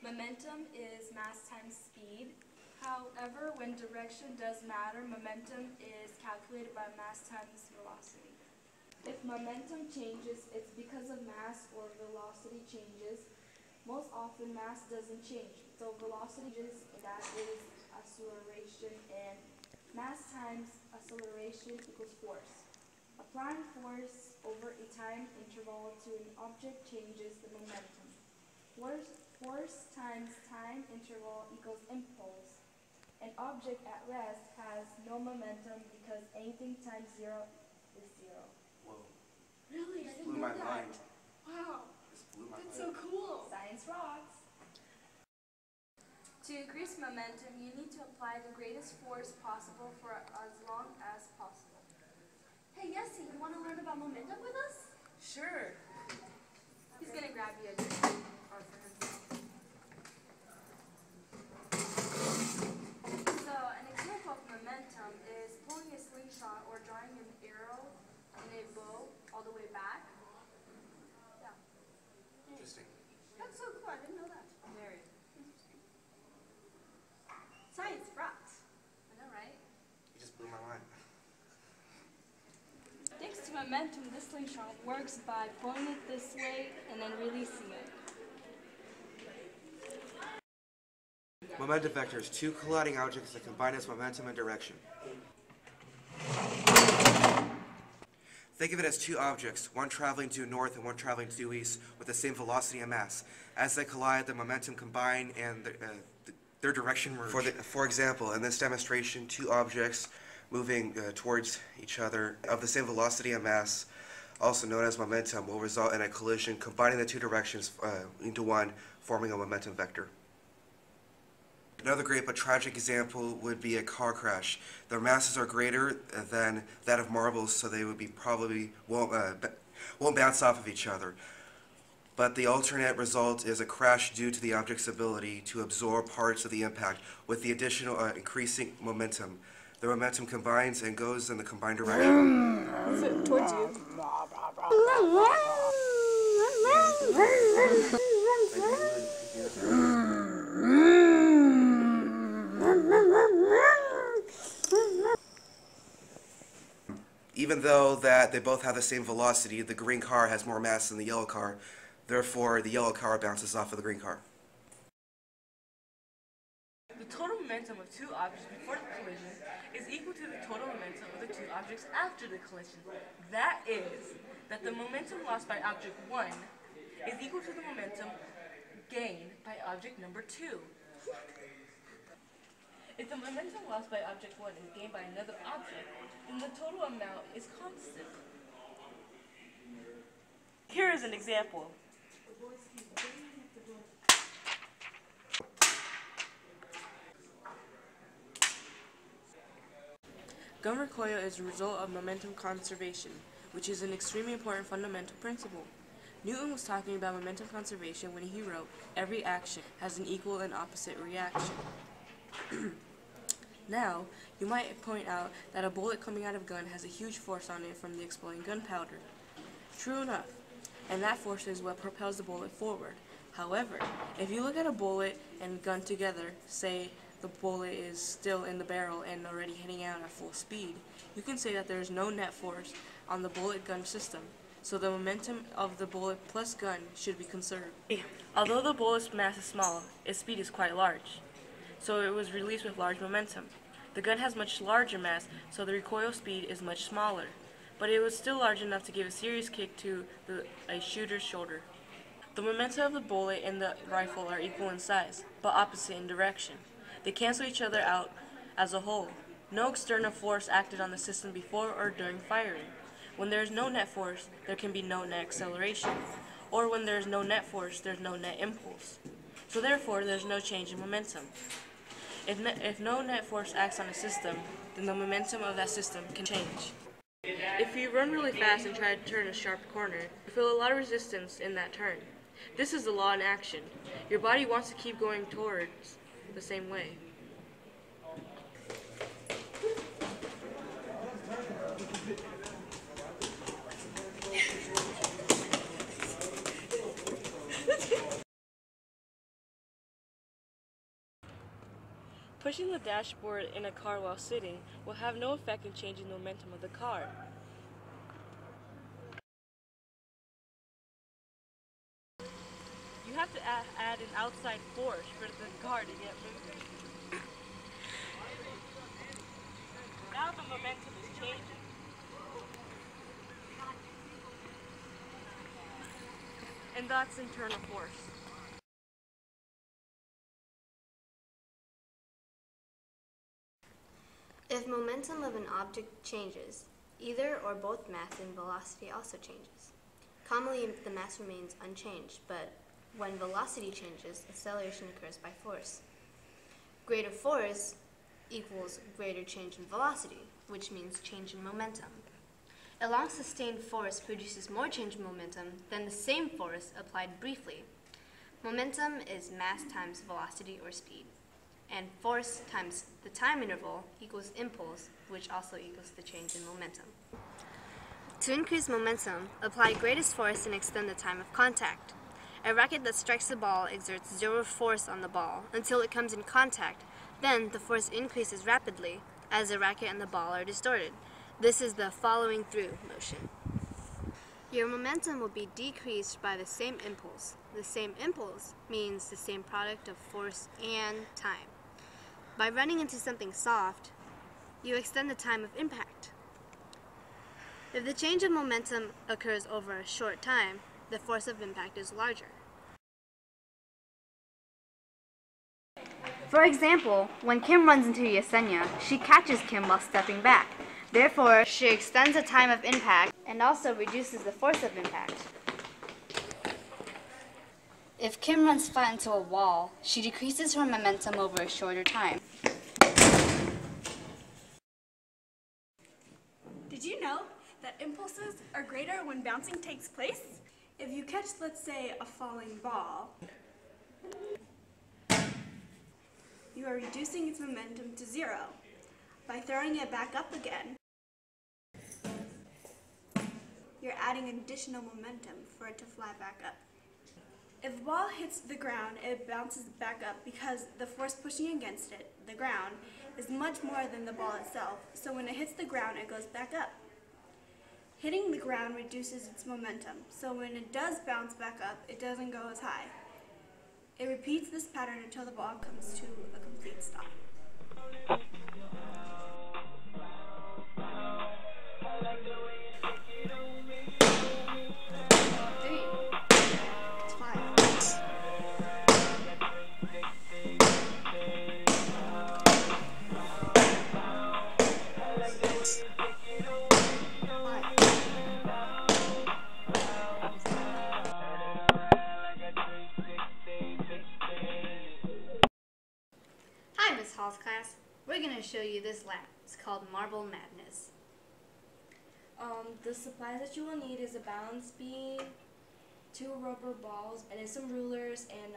Momentum is mass times speed. However, when direction does matter, momentum is calculated by mass times velocity. If momentum changes, it's because of mass or velocity changes. Most often, mass doesn't change. So velocity changes, that is acceleration, and mass times acceleration equals force. Applying force over a time interval to an object changes the momentum. Force times time interval equals impulse. An object at rest has no momentum because anything times zero is zero. Whoa. Really? I This didn't blew know my that. mind. Wow. This blew my That's mind. so cool. Science rocks. To increase momentum, you need to apply the greatest force possible for as long as possible. Hey, Yessie, you want to learn about momentum with us? Sure. He's going to grab you a drink or for himself. So, an example of momentum is pulling a slingshot or drawing an arrow in a bow all the way back. Yeah. Interesting. That's so cool. I didn't know that. Very. Interesting. Science rocks. I know, right? You just blew my mind. Thanks to momentum, this slingshot works by pulling it this way and then releasing it. Momentum vectors, two colliding objects that combine its momentum and direction. Think of it as two objects, one traveling due north and one traveling due east, with the same velocity and mass. As they collide, the momentum combine and their direction merge. For example, in this demonstration, two objects moving towards each other of the same velocity and mass, also known as momentum, will result in a collision combining the two directions into one, forming a momentum vector. Another great but tragic example would be a car crash. Their masses are greater than that of marbles, so they would probably won't bounce off of each other. But the alternate result is a crash due to the object's ability to absorb parts of the impact with the additional increasing momentum. The momentum combines and goes in the combined direction. Towards you. Even though that they both have the same velocity, the green car has more mass than the yellow car. Therefore, the yellow car bounces off of the green car. The total momentum of two objects before the collision is equal to the total momentum of the two objects after the collision. That is, that the momentum lost by object 1 is equal to the momentum gained by object number 2. If the momentum lost by object 1 is gained by another object, then the total amount is constant. Here is an example. Gun recoil is a result of momentum conservation, which is an extremely important fundamental principle. Newton was talking about momentum conservation when he wrote, "Every action has an equal and opposite reaction." Now, you might point out that a bullet coming out of a gun has a huge force on it from the exploding gunpowder. True enough, and that force is what propels the bullet forward. However, if you look at a bullet and gun together, say the bullet is still in the barrel and already heading out at full speed, you can say that there is no net force on the bullet gun system, so the momentum of the bullet plus gun should be conserved. Although the bullet's mass is small, its speed is quite large, so it was released with large momentum. The gun has much larger mass, so the recoil speed is much smaller, but it was still large enough to give a serious kick to a shooter's shoulder. The momentum of the bullet and the rifle are equal in size, but opposite in direction. They cancel each other out as a whole. No external force acted on the system before or during firing. When there is no net force, there can be no net acceleration. Or when there is no net force, there is no net impulse. So therefore, there is no change in momentum. If no net force acts on a system, then the momentum of that system can change. If you run really fast and try to turn a sharp corner, you feel a lot of resistance in that turn. This is the law in action. Your body wants to keep going towards the same way. Pushing the dashboard in a car while sitting will have no effect in changing the momentum of the car. You have to add an outside force for the car to get moving. Now the momentum is changing. And that's internal force. If momentum of an object changes, either or both mass and velocity also changes. Commonly, the mass remains unchanged, but when velocity changes, acceleration occurs by force. Greater force equals greater change in velocity, which means change in momentum. A long sustained force produces more change in momentum than the same force applied briefly. Momentum is mass times velocity or speed, and force times the time interval equals impulse, which also equals the change in momentum. To increase momentum, apply greatest force and extend the time of contact. A racket that strikes the ball exerts zero force on the ball until it comes in contact. Then the force increases rapidly as the racket and the ball are distorted. This is the following through motion. Your momentum will be decreased by the same impulse. The same impulse means the same product of force and time. By running into something soft, you extend the time of impact. If the change of momentum occurs over a short time, the force of impact is larger. For example, when Kim runs into Yesenia, she catches Kim while stepping back. Therefore, she extends the time of impact and also reduces the force of impact. If Kim runs flat into a wall, she decreases her momentum over a shorter time. Did you know that impulses are greater when bouncing takes place? If you catch, let's say, a falling ball, you are reducing its momentum to zero. By throwing it back up again, you're adding additional momentum for it to fly back up. If the ball hits the ground, it bounces back up because the force pushing against it, the ground, is much more than the ball itself. So when it hits the ground, it goes back up. Hitting the ground reduces its momentum, so when it does bounce back up, it doesn't go as high. It repeats this pattern until the ball comes to a complete stop. Hi, Miss Hall's class. We're going to show you this lab. It's called Marble Madness. The supplies that you will need is a balance beam, 2 rubber balls, and then some rulers and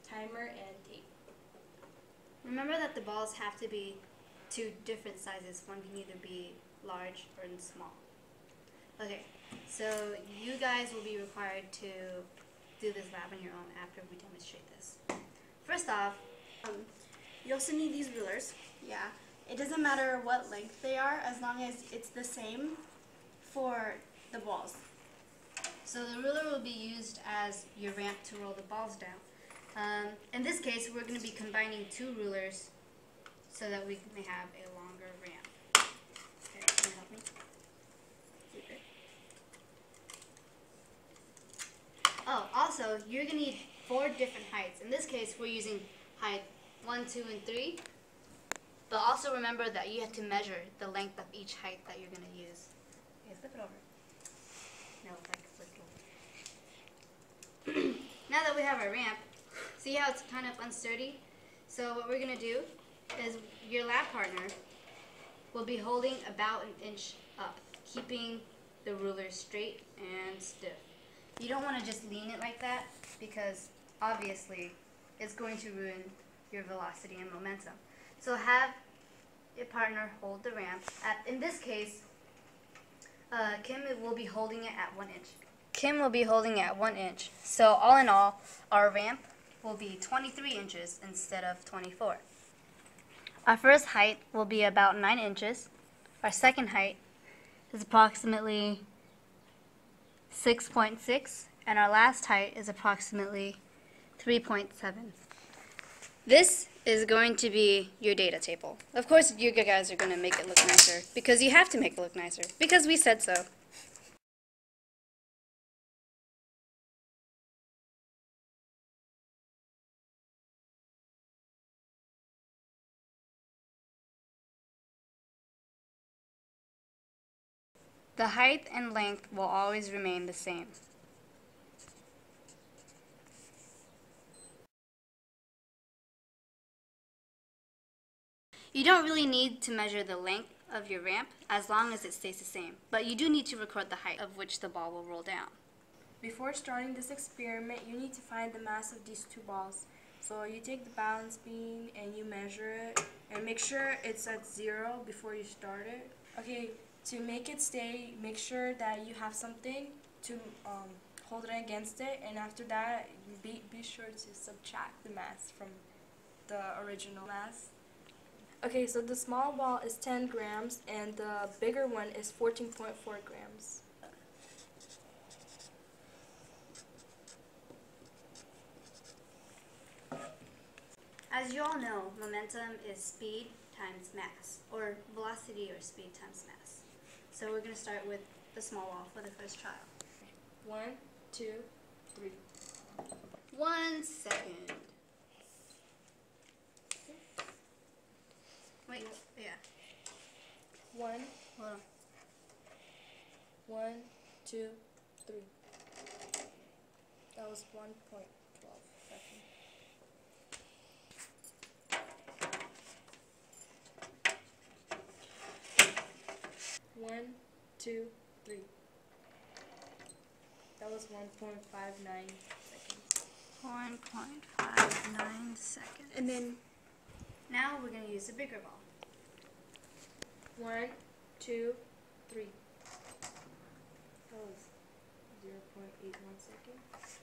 timer and tape. Remember that the balls have to be 2 different sizes. One can either be large or small. Okay, so you guys will be required to do this lab on your own after we demonstrate this. First off, You also need these rulers. Yeah, it doesn't matter what length they are as long as it's the same for the balls. so the ruler will be used as your ramp to roll the balls down. In this case, we're going to be combining 2 rulers so that we may have a longer ramp. Okay, can you help me? Oh, also, you're going to need 4 different heights. In this case, we're using height 1, 2, and 3. But also remember that you have to measure the length of each height that you're going to use. Okay, flip it over. No, if I can flip it over. Now that we have our ramp, see how it's kind of unsteady? So what we're going to do is your lab partner will be holding about 1 inch up, keeping the ruler straight and stiff. You don't want to just lean it like that because obviously it's going to ruin your velocity and momentum. So have your partner hold the ramp. In this case, Kim will be holding it at 1 inch. Kim will be holding it at 1 inch. So all in all, our ramp will be 23 inches instead of 24. Our first height will be about 9 inches. Our second height is approximately 6.6, and our last height is approximately 3.7. This is going to be your data table. Of course, you guys are going to make it look nicer, because you have to make it look nicer, because we said so. The height and length will always remain the same. You don't really need to measure the length of your ramp as long as it stays the same, but you do need to record the height of which the ball will roll down. Before starting this experiment, you need to find the mass of these two balls. So you take the balance beam and you measure it and make sure it's at 0 before you start it. Okay, to make it stay, make sure that you have something to hold it against it, and after that, be sure to subtract the mass from the original mass. Okay, so the small ball is 10 grams and the bigger one is 14.4 grams. As you all know, momentum is speed times mass, or velocity or speed times mass. So we're going to start with the small ball for the first trial. 1, 2, 3. 1 second. Wait, yeah. 1, Hold on. 1, 2, 3. That was 1.12 seconds. One, 2, 3. That was 1.59 seconds. 1.59 seconds. And then Now we're going to use a bigger ball. 1, 2, 3. That was 0.81 seconds.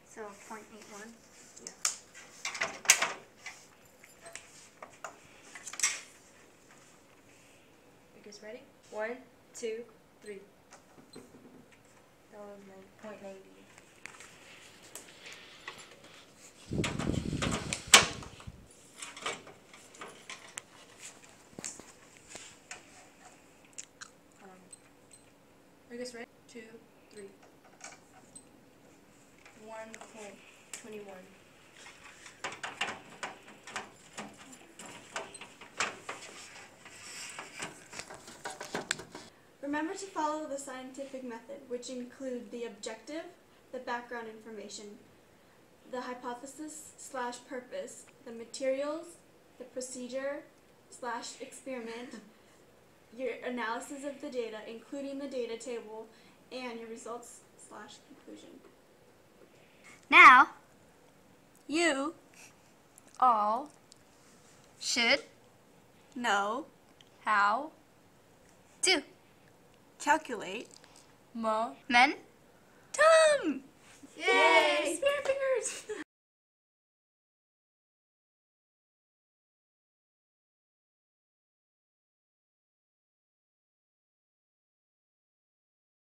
So 0.81. Yeah. You guys ready? 1, 2, 3. That was 0.90. Are you guys ready? 2, 3. 1.21. remember to follow the scientific method, which include the objective, the background information, the hypothesis/purpose, the materials, the procedure/experiment, your analysis of the data, including the data table, and your results/conclusion. Now, you all should Know how to calculate momentum. Yay! Spare fingers!